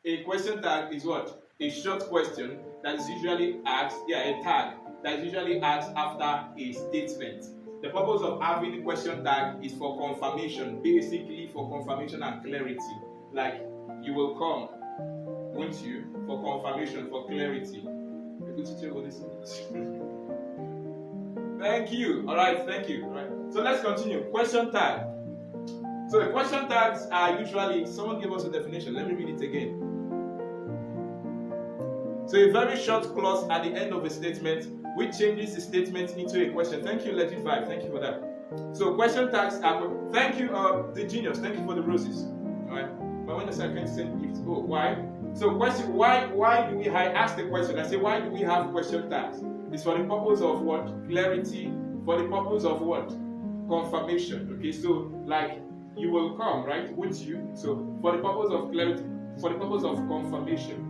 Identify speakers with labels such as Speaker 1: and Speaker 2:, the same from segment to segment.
Speaker 1: a question tag is what? A short question that is usually asked, a tag that is usually asked after a statement. The purpose of having a question tag is for confirmation, basically for confirmation and clarity. Like, you will come, won't you? For confirmation, for clarity. Thank you. Alright, thank you. Alright. So let's continue. Question tag. So the question tags are usually, someone gave us a definition. Let me read it again. So a very short clause at the end of a statement which changes the statement into a question. Thank you, Legit Vibe. Thank you for that. So question tags are, thank you, the genius. Thank you for the roses. Alright. But when I say I can't send gifts, oh, why? So question, why do we, I ask the question, I say, why do we have question tags? It's for the purpose of what? Clarity. For the purpose of what? Confirmation. Okay, so like, you will come, right? Won't you? So for the purpose of clarity, for the purpose of confirmation.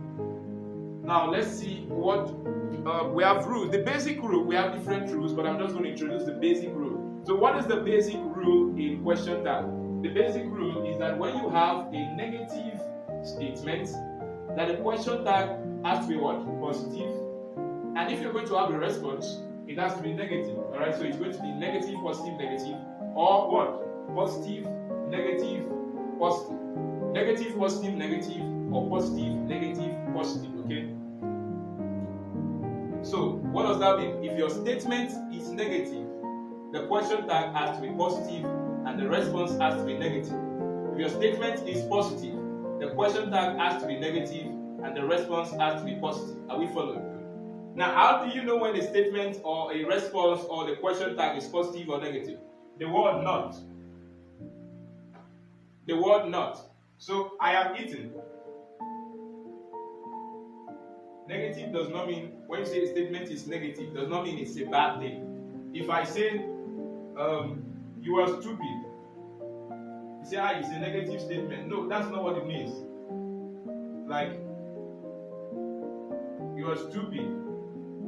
Speaker 1: Now let's see what we have rules. The basic rule, we have different rules, but I'm just going to introduce the basic rule. So what is the basic rule in question tag? The basic rule is that when you have a negative statement, that the question tag has to be what? Positive. And if you're going to have a response, it has to be negative. Alright, so it's going to be negative, positive, negative, or what? Positive, negative, positive. Negative, positive, negative, or positive, negative, positive. Okay? So, what does that mean? If your statement is negative, the question tag has to be positive and the response has to be negative. If your statement is positive, the question tag has to be negative and the response has to be positive. Are we following? Now, how do you know when a statement or a response or the question tag is positive or negative? The word not. The word not. So, I am eating. Negative does not mean, when you say a statement is negative, does not mean it's a bad thing. If I say, you are stupid, you say, it's a negative statement. No, that's not what it means. Like, you are stupid.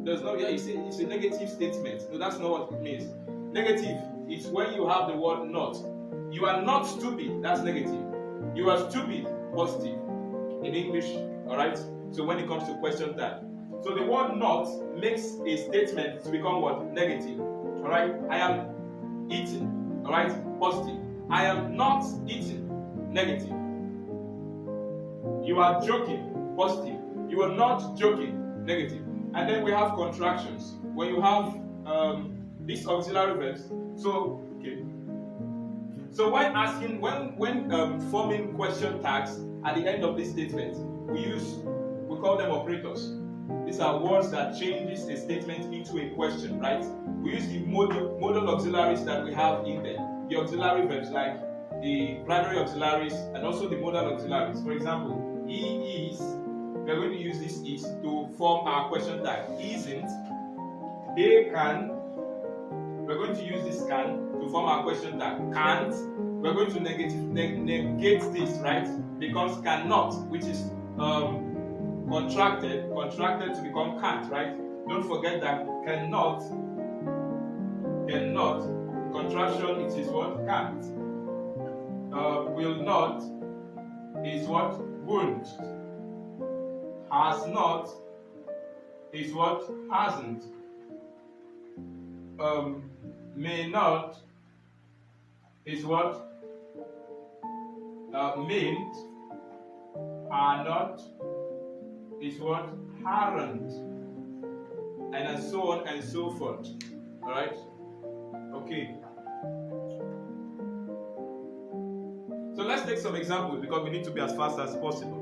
Speaker 1: Does not, you say it's a negative statement. No, that's not what it means. Negative is when you have the word not. You are not stupid, that's negative. You are stupid, positive. In English, alright? So when it comes to question tag. So the word not makes a statement to become what? Negative. Alright? I am eating. Alright? Positive. I am not eating. Negative. You are joking. Positive. You are not joking. Negative. And then we have contractions. When you have these auxiliary verbs. So, okay. So when asking, when forming question tags at the end of this statement, we call them operators. These are words that changes a statement into a question, right? We use the modal auxiliaries that we have in there. The auxiliary verbs like the primary auxiliaries and also the modal auxiliaries. For example, he is, we're going to use this is to form our question tag. Isn't, they can, we're going to use this can to form our question tag. Can't, we're going to negate this, right? Becomes cannot, which is contracted to become can't, right? Don't forget that cannot, contraction, it is what? Can't. Will not is what? Won't. Has not is what? Hasn't. May not is what? Mayn't. Are not is what? Aren't. And so on and so forth. Alright? Okay. So let's take some examples because we need to be as fast as possible.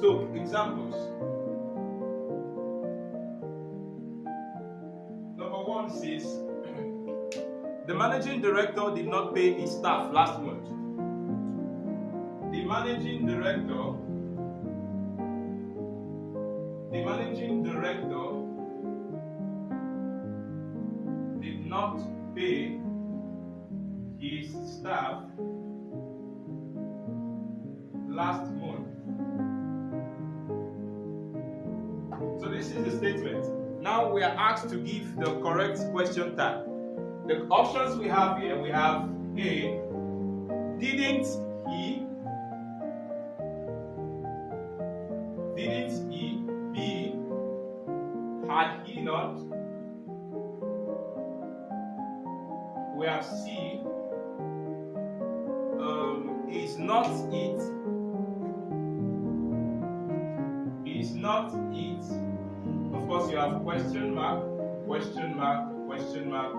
Speaker 1: So, examples. Number one says, the managing director did not pay his staff last month. The managing director did not pay his staff last month. So this is the statement. Now we are asked to give the correct question tag. The options we have here, we have A, didn't he? Didn't he? B, had he not? We have C, is not it? Is not it? Of course, you have question mark, question mark, question mark.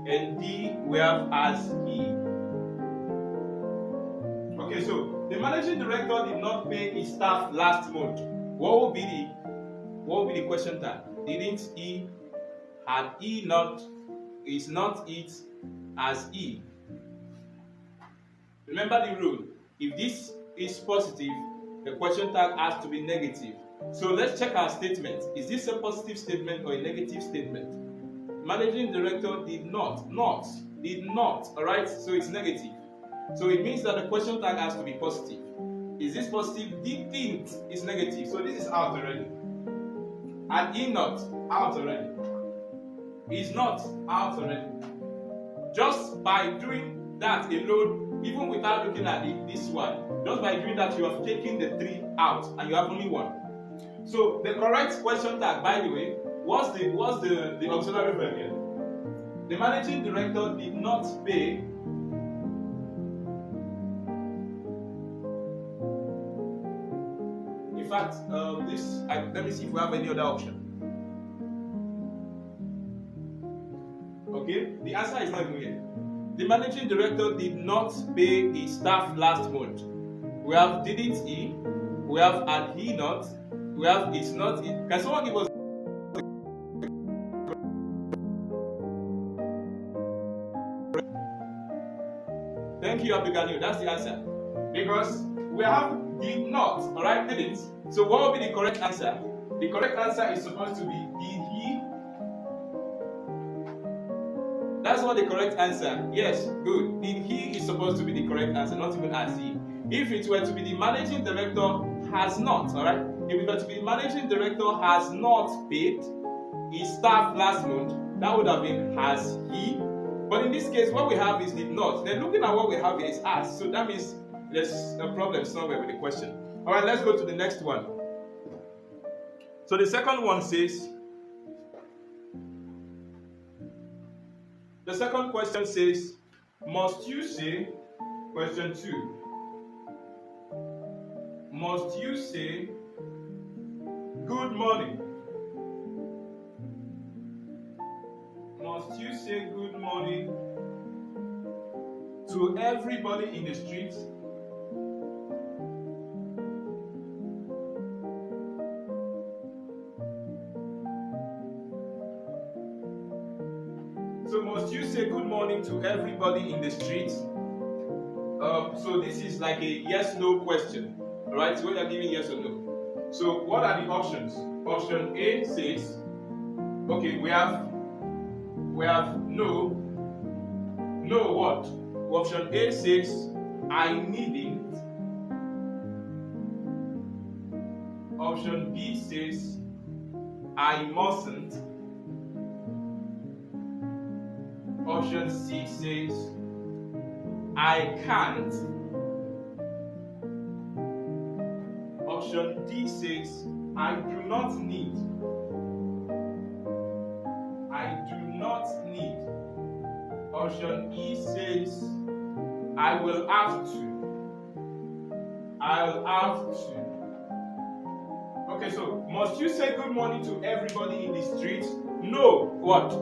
Speaker 1: And D, we have as he. Okay, so the managing director did not pay his staff last month. What will be the question tag? Didn't he? Had he not? Is not it? As he? Remember the rule. If this is positive, the question tag has to be negative. So let's check our statement. Is this a positive statement or a negative statement? Managing director did not. Alright, so it's negative. So it means that the question tag has to be positive. Is this positive? Didn't is negative. So this is out already. Had he not? Out already. Is not? Out already. Just by doing that alone, even without looking at this one, just by doing that, you have taken the 3 out and you have only 1. So the correct question tag, by the way, what's the auxiliary verb here? The managing director did not pay in fact, let me see if we have any other option. Okay, the answer is not even here. The managing director did not pay his staff last month. We have didn't he, we have had he not, we have it's not it. Can someone give us? Thank you, Abigail. That's the answer. Because we have did not, alright, didn't. So what will be the correct answer? The correct answer is supposed to be did he? That's not the correct answer. Yes, good. Did he is supposed to be the correct answer, not even as he. If it were to be the managing director has not, alright? If it were to be the managing director has not paid his staff last month, that would have been has he. But in this case, what we have is did not. Then looking at what we have here is as. So that means there's a problem somewhere with the question. Alright, let's go to the next one. So the second one says, the second question says, must you say, question 2, must you say good morning? Must you say good morning to everybody in the street? So must you say good morning to everybody in the street? So this is like a yes/no question, right? So we are giving yes or no. So what are the options? Option A says, okay, we have no. No what? Option A says, I needn't. Option B says, I mustn't. Option C says, I can't. Option D says, I do not need. I do not need. Option E says, I will have to. I'll have to. Okay, so must you say good morning to everybody in the street? No. What?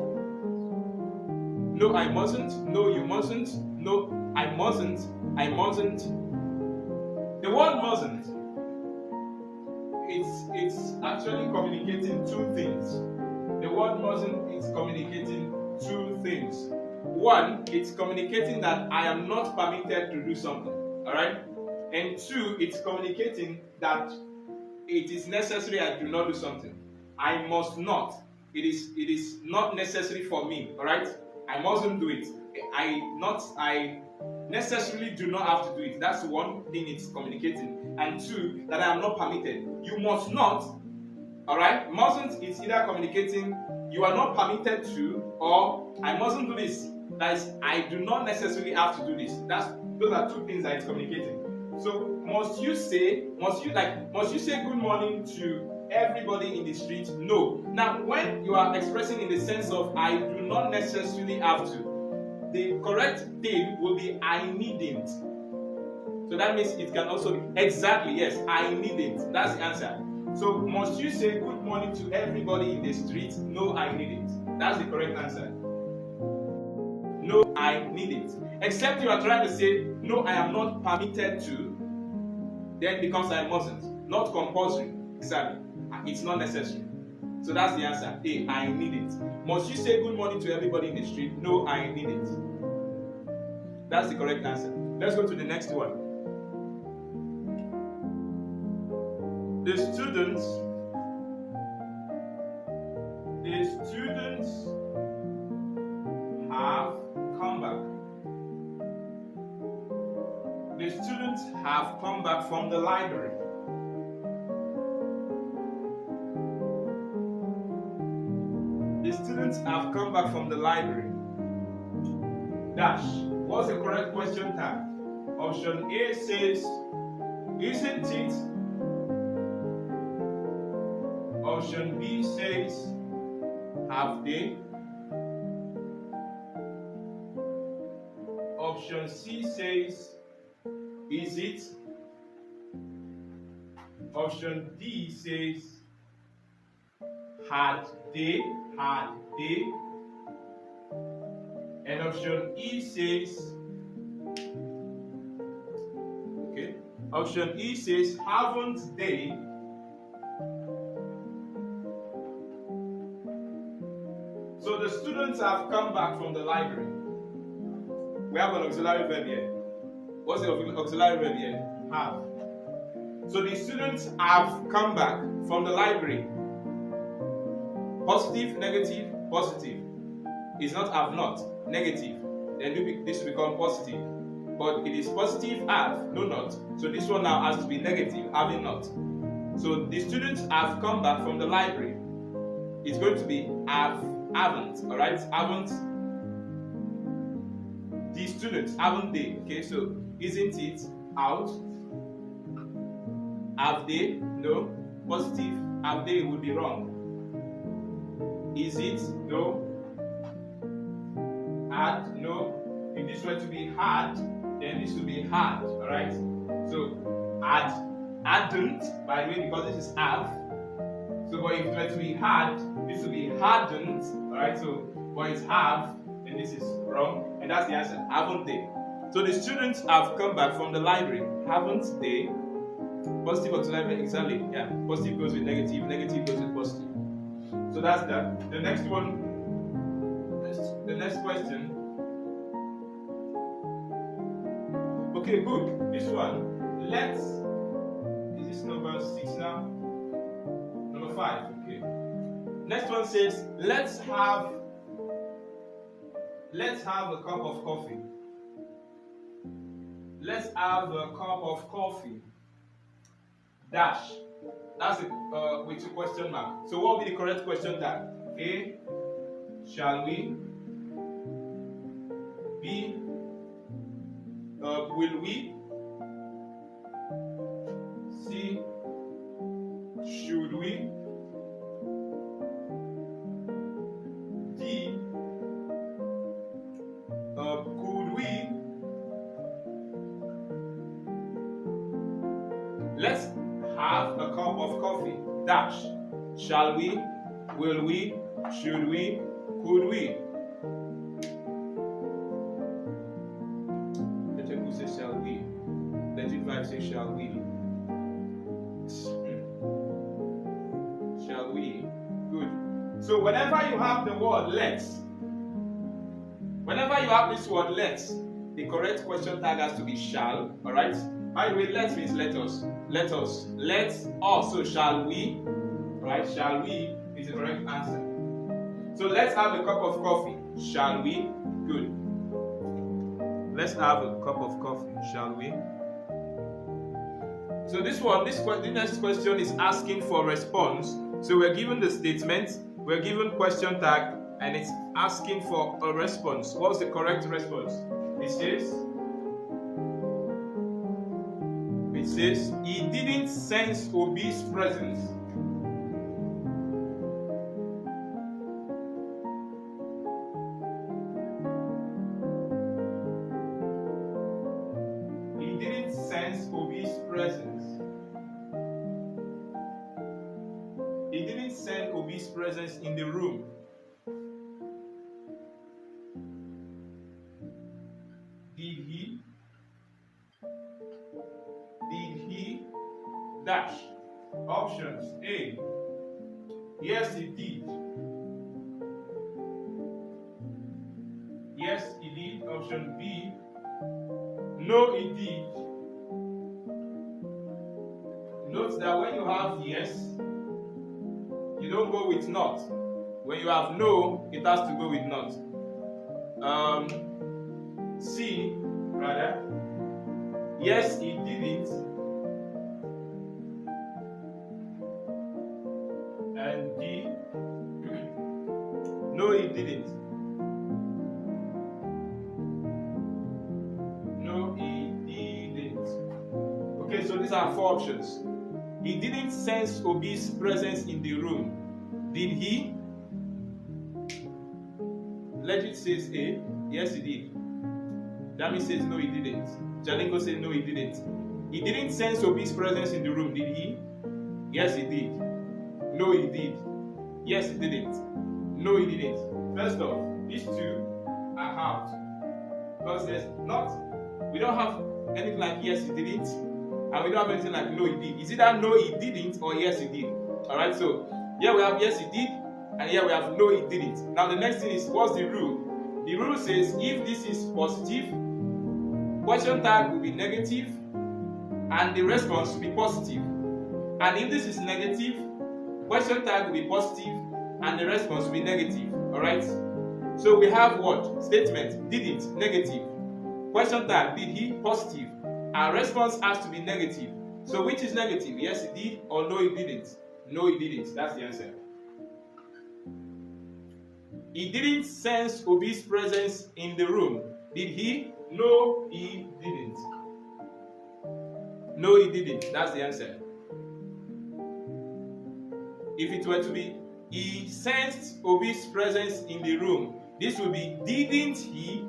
Speaker 1: No, I mustn't. No, you mustn't. No, I mustn't. I mustn't. The word mustn't, it's actually communicating 2 things. The word mustn't is communicating 2 things. One, it's communicating that I am not permitted to do something. Alright? And 2, it's communicating that it is necessary I do not do something. I must not. It is not necessary for me. Alright? I mustn't do it. I necessarily do not have to do it. That's one thing it's communicating. And 2, that I am not permitted. You must not. Alright? Mustn't is either communicating you are not permitted to, or I mustn't do this. That is, I do not necessarily have to do this. Those are two things that it's communicating. So must you say good morning to everybody in the street? No. Now, when you are expressing in the sense of I do not necessarily have to, the correct thing will be I needn't. So that means it can also be exactly, yes, I needn't. That's the answer. So must you say good morning to everybody in the street? No, I needn't. That's the correct answer. No, I needn't. Except you are trying to say no, I am not permitted to, then it becomes I mustn't. Not compulsory. Exactly. It's not necessary. So that's the answer. A, I need it. Must you say good morning to everybody in the street? No, I need it. That's the correct answer. Let's go to the next one. The students have come back. The students have come back from the library. The students have come back from the library. Dash. What's the correct question tag? Option A says, isn't it? Option B says, have they? Option C says, is it? Option D says, had they? And option E says, okay. Option E says, haven't they? So the students have come back from the library. We have an auxiliary verb here. What's the auxiliary verb here? Have. So the students have come back from the library. Positive, negative, positive. It's not have not, negative. Then this will become positive. But it is positive have, no not. So this one now has to be negative, having not. So the students have come back from the library. It's going to be haven't, alright? Haven't. The students, haven't they? Okay, so isn't it out? Have they? No. Positive, have they would be wrong. Is it? No. Had? No. If this were to be had, then this would be had. Alright? So hadn't, by the way, because this is have. So but if it were to be had, this would be hadn't. Alright, so but it's have, and this is wrong, and that's the answer. Haven't they? So the students have come back from the library. Haven't they? Positive auxiliary, exactly. Yeah. Positive goes with negative, negative goes with positive. So that's that. The next one, the next question. Okay, good. This one. Is this number 6 now? Number 5. Okay. Next one says, let's have a cup of coffee. Let's have a cup of coffee. Dash. That's it, with two question mark. So what will be the correct question tag? A, shall we? B, will we? C, should we? D, could we? Let's have a cup of coffee. Dash. Shall we? Will we? Should we? Could we? Let me say shall we. Let it vibe say shall we. Shall we? Good. So whenever you have the word let's, whenever you have this word let's, the correct question tag has to be shall. Alright? By the way, let means let us. Let us. Let's also shall we? Right? Shall we is the correct answer. So let's have a cup of coffee. Shall we? Good. Let's have a cup of coffee. Shall we? So this next question is asking for response So we're given the statement, we're given question tag, and it's asking for a response. What's the correct response? It says he didn't sense Obi's presence. He didn't sense Obi's presence. He didn't sense Obi's presence in the room. Did he? Did he? Dash. Options. A. Yes, he did. Yes, he did. Option B. No, he did. Note that when you have yes, you don't go with not. When you have no, it has to go with not. C, rather. Yes, he didn't. And D. No, he didn't. No, he didn't. Okay, so these are 4 options. He didn't sense Obi's presence in the room. Did he? Legit says A. Yes, he did. Dami says no, he didn't. Jalingo says no, he didn't. He didn't sense Obi's presence in the room. Did he? Yes, he did. No, he did. Yes, he didn't. No, he didn't. First off, these 2 are out. Because there's not, we don't have anything like yes, he didn't. And we don't have anything like no, he did. It's either no, he didn't or yes, he did. Alright, so here we have yes, he did. And here we have no, he didn't. Now the next thing is, what's the rule? The rule says if this is positive, question tag will be negative and the response will be positive. And if this is negative, question tag will be positive and the response will be negative. Alright? So we have what? Statement, didn't, negative. Question tag, did he, positive. Our response has to be negative. So which is negative? Yes, he did or no, he didn't? No, he didn't. That's the answer. He didn't sense Obi's presence in the room. Did he? No, he didn't. No, he didn't. That's the answer. If it were to be, he sensed Obi's presence in the room, this would be, didn't he?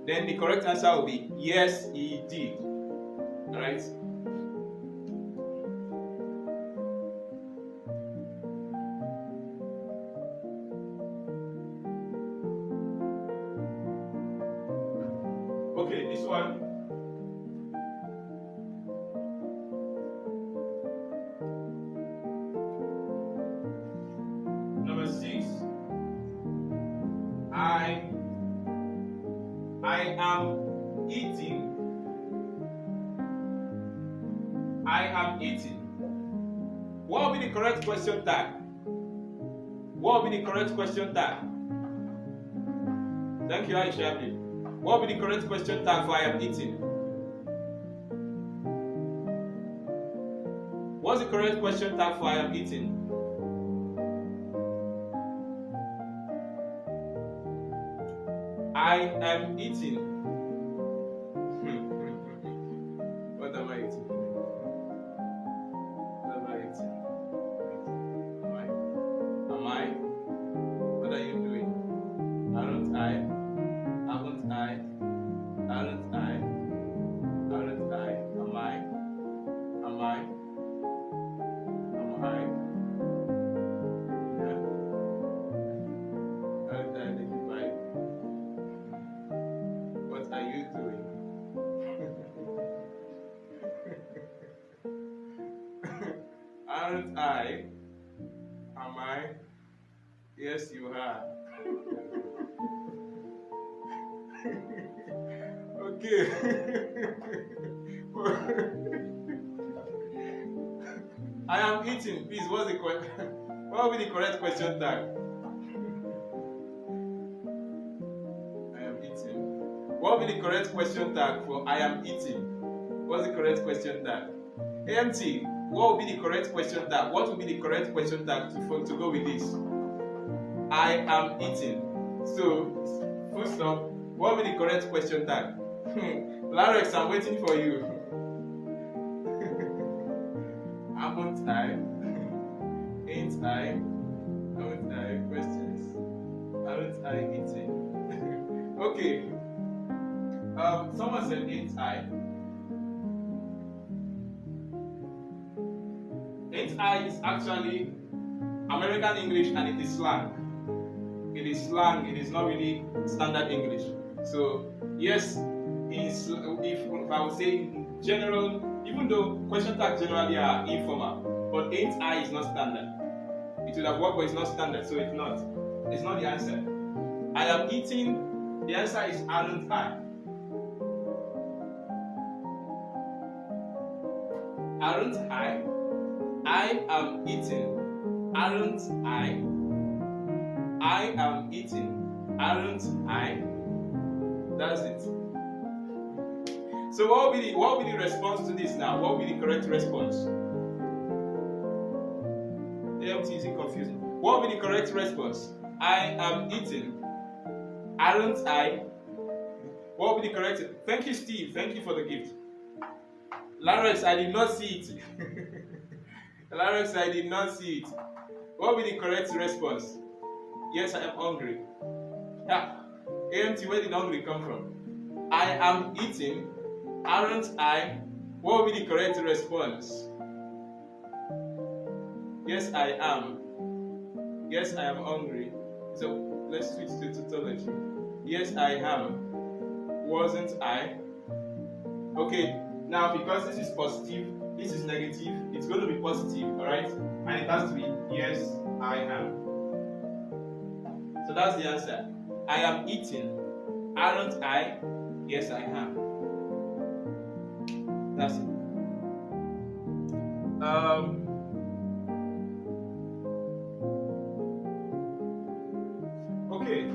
Speaker 1: Then the correct answer will be, yes, he did. Alright? Okay, this one. Number 6. I am eating. I am eating. What will be the correct question tag? What will be the correct question tag? Thank you, Aisha. What will be the correct question tag for I am eating? What's the correct question tag for I am eating? I am eating. What am I eating? What am I eating? Am I? What are you doing? Aren't I? Haven't I? Aren't I? Aren't I? Am I? Am I? Am I? Yeah. Aren't I? Identify. What are you doing? Aren't I? Am I? Yes, you are. Okay. I am eating. Please, what's the what will be the correct question tag? I am eating. What will be the correct question tag for I am eating? What's the correct question tag? AMT, what would be the correct question tag? What would be the correct question tag to go with this? I am eating. So, full stop. What would be the correct question tag? Larex, I'm waiting for you. Haven't I? Ain't I? Haven't I? Questions. Haven't I eaten? Okay. Someone said ain't I? Ain't I is actually American English and it is slang. It is slang, it is not really standard English. So, yes, if I would say in general, even though question tags generally are informal, but ain't I is not standard. It would have worked, but it's not standard, so it's not. It's not the answer. I am eating, the answer is aren't I. Aren't I? I am eating. Aren't I? I am eating. Aren't I? That's it. So what will be the response to this now? What will be the correct response? AMT, is it confusing? What will be the correct response? I am eating. Aren't I? What will be the correct? Thank you, Steve. Thank you for the gift. Larex, I did not see it. Larex, I did not see it. What will be the correct response? Yes, I am hungry. Yeah. AMT, where did hungry come from? I am eating. Aren't I? What will be the correct response? Yes, I am. Yes, I am hungry. So let's switch to tautology. Yes, I am. Wasn't I? Okay, now because this is positive, this is negative, it's going to be positive, alright? And it has to be yes, I am. So that's the answer. I am eating. Aren't I? Yes, I am. That's it. Okay.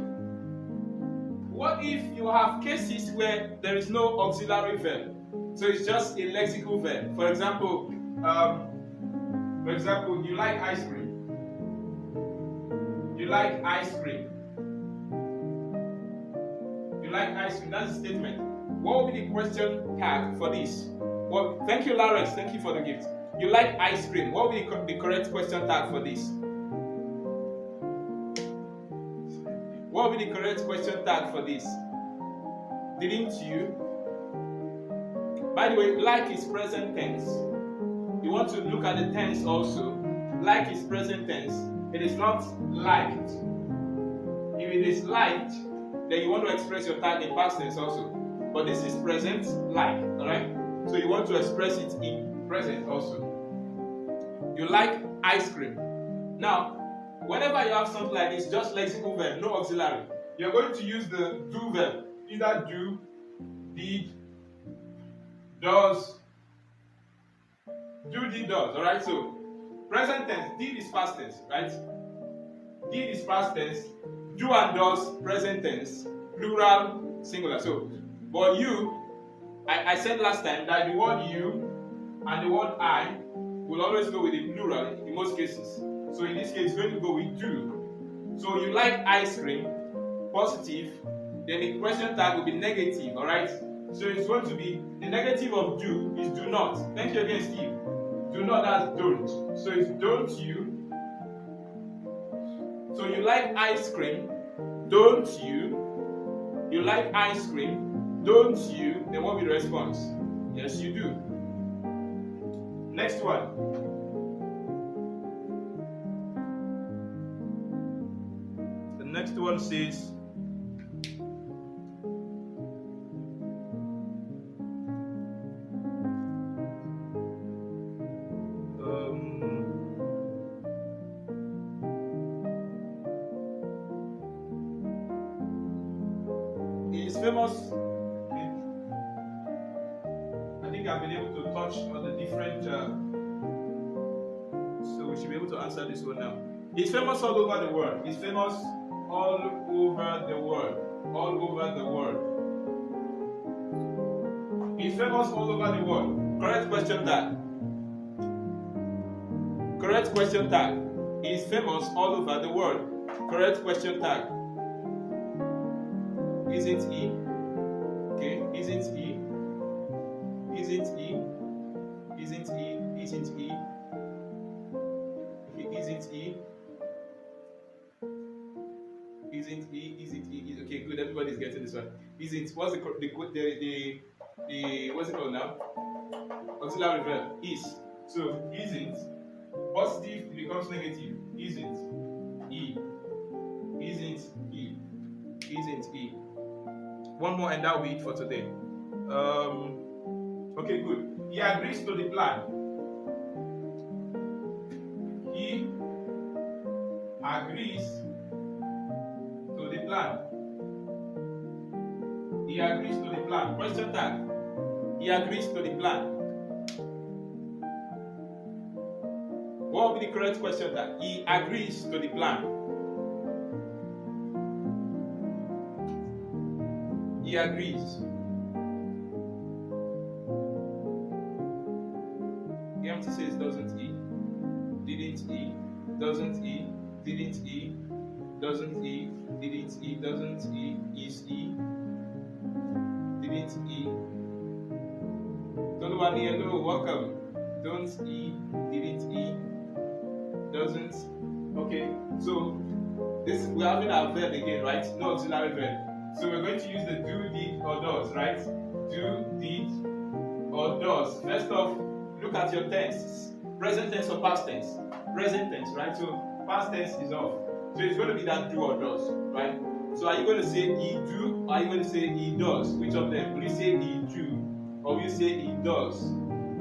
Speaker 1: What if you have cases where there is no auxiliary verb? So it's just a lexical verb. For example, you like ice cream. You like ice cream. You like ice cream. That's a statement. What will be the question tag for this? Well, thank you, Larex. Thank you for the gift. You like ice cream. What will be the correct question tag for this? What will be the correct question tag for this? Didn't you? By the way, like is present tense. You want to look at the tense also. Like is present tense. It is not liked. If it is liked, then you want to express your tag in past tense also. But this is present like, alright? So you want to express it in present also. You like ice cream. Now, whenever you have something like this, just lexical verb, no auxiliary, you're going to use the do verb. Either do, did, does. Do, did, does. Alright, so present tense, did is past tense, right? Did is past tense, do and does, present tense, plural, singular. So, but you, I said last time that the word you and the word I will always go with the plural in most cases. So in this case, it's going to go with do. So you like ice cream, positive, then the question tag will be negative, alright? So it's going to be, the negative of do is do not. Thank you again, Steve. Do not, that's don't. So it's don't you. So you like ice cream, don't you? You like ice cream, don't you? Then what will be the response? Yes, you do. Next one. The next one says, he is famous. I think I've been able to touch on the different, so we should be able to answer this one now. He's famous all over the world. He's famous all over the world. All over the world. He's famous all over the world. Correct question tag. Correct question tag. Is famous all over the world. Correct question tag. Isn't he? Okay, isn't he? Isn't he? Isn't he? Isn't he? Isn't he? Isn't he? Isn't he? Okay, good. Everybody's getting this one. Isn't? What's the what's it called now? Auxiliary verb is. So isn't positive becomes negative. Isn't he? Isn't he? Isn't he? One more and that will be it for today. Okay, good. He agrees to the plan. He agrees to the plan. He agrees to the plan. Question tag. He agrees to the plan. What will be the correct question tag? He agrees to the plan. He agrees. The empty says doesn't he? Didn't he? Doesn't he? Didn't he? Doesn't he? Didn't he? Doesn't he? Is he? Didn't he? Toluwani, hello, welcome. Don't he? Didn't he? Doesn't. Okay, so this we're having our verb again, right? No auxiliary verb. So we're going to use the do, did, or does, right? Do, did, or does. First off, look at your tenses. Present tense or past tense? Present tense, right? So past tense is off. So it's going to be that do or does, right? So are you going to say he do, or are you going to say he does? Which of them? Will you say he do, or will you say he does?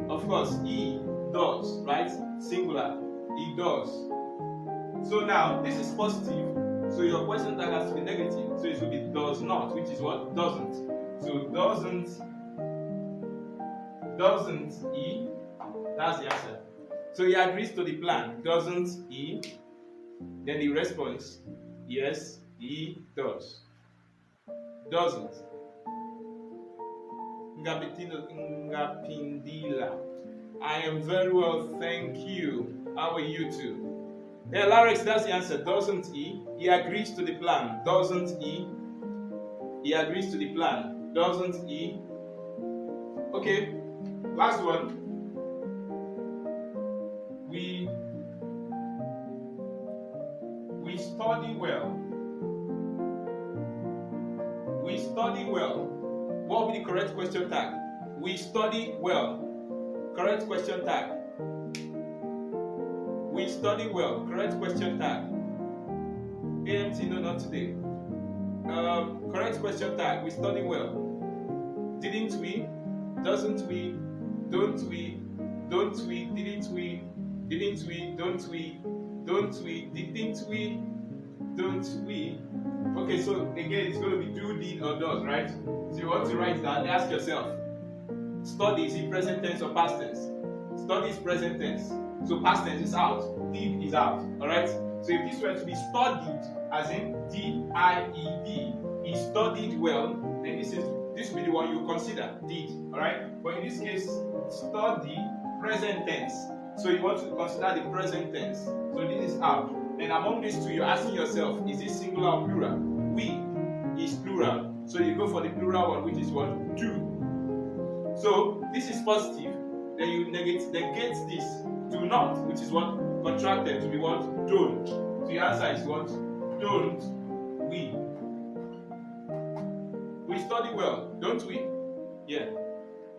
Speaker 1: Of course, he does, right? Singular. He does. So now, this is positive. So your question tag has to be negative. So it should be does not, which is what? Doesn't. So doesn't he? That's the answer. So he agrees to the plan. Doesn't he? Then the response, yes, he does. Doesn't. Ngapindila. I am very well, thank you. How are you too? Yeah, Larix, that's the answer. Doesn't he? He agrees to the plan. Doesn't he? He agrees to the plan. Doesn't he? Okay, last one. We study well. We study well. What will be the correct question tag? We study well. Correct question tag. We study well. Correct question tag. AMT, no, not today. Correct question tag. We study well. Didn't we? Doesn't we? Don't we? Don't we? Didn't we? Didn't we? Don't we? Don't we? Didn't we? Don't we? Okay, so again, it's going to be do, did, or does, right? So you want to write that. Ask yourself: study is in present tense or past tense? Study is present tense. So past tense is out, did is out, alright? So if this were to be studied, as in D-I-E-D, he studied well, then this will be the one you consider, did, alright? But in this case, study, present tense. So you want to consider the present tense. So this is out. And among these two, you're asking yourself, is this singular or plural? We is plural. So you go for the plural one, which is what? Do. So this is positive, then you negate this. Do not, which is what? Contracted to be what? Don't. So the answer is what? Don't we? We study well, don't we? Yeah.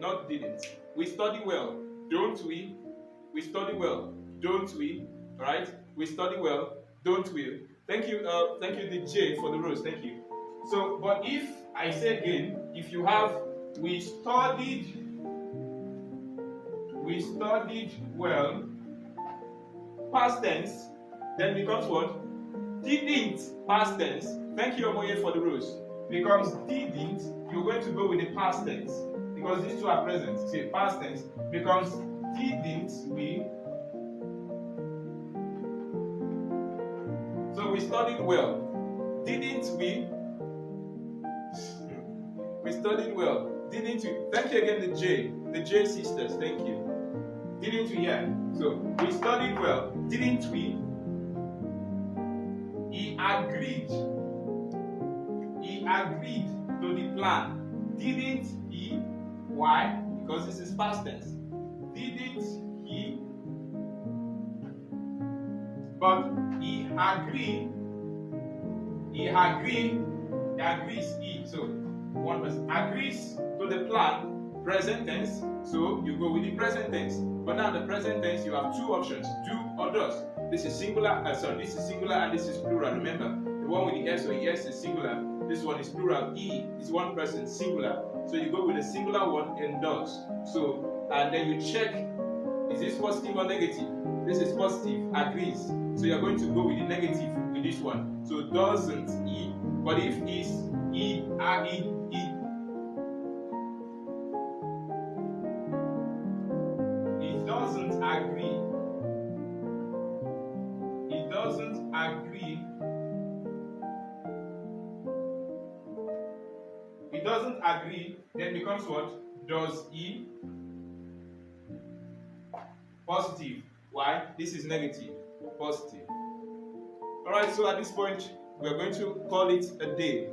Speaker 1: Not didn't. We study well, don't we? We study well, don't we? Alright? We study well, don't we? Thank you, the J for the rose, thank you. So, but if I say again, if you have we studied well, past tense, then becomes what? Didn't, past tense. Thank you, Omoye, for the rose. Becomes didn't, you're going to go with the past tense. Because these two are present. Say past tense becomes didn't we? So we studied well. Didn't we? We studied well. Didn't we? Thank you again, the J sisters. Thank you. Didn't we? Yeah. So we studied well. Didn't we? He agreed. He agreed to the plan. Didn't he? Why? Because this is past tense. Didn't he? But he agreed. He agreed. He agrees. He. So one person agrees to the plan. Present tense. So you go with the present tense. But now the present tense, you have two options: do or does. This is singular. This is singular and this is plural. Remember, the one with the S or yes is singular. This one is plural. He is one person, singular. So you go with the singular one and does. So and then you check: is this positive or negative? This is positive. Agrees. So you're going to go with the negative with this one. So doesn't he? But if is he doesn't agree. He doesn't agree. He doesn't agree, then becomes what? Does he? Positive. Why? This is negative. Positive. Alright, so at this point, we're going to call it a day.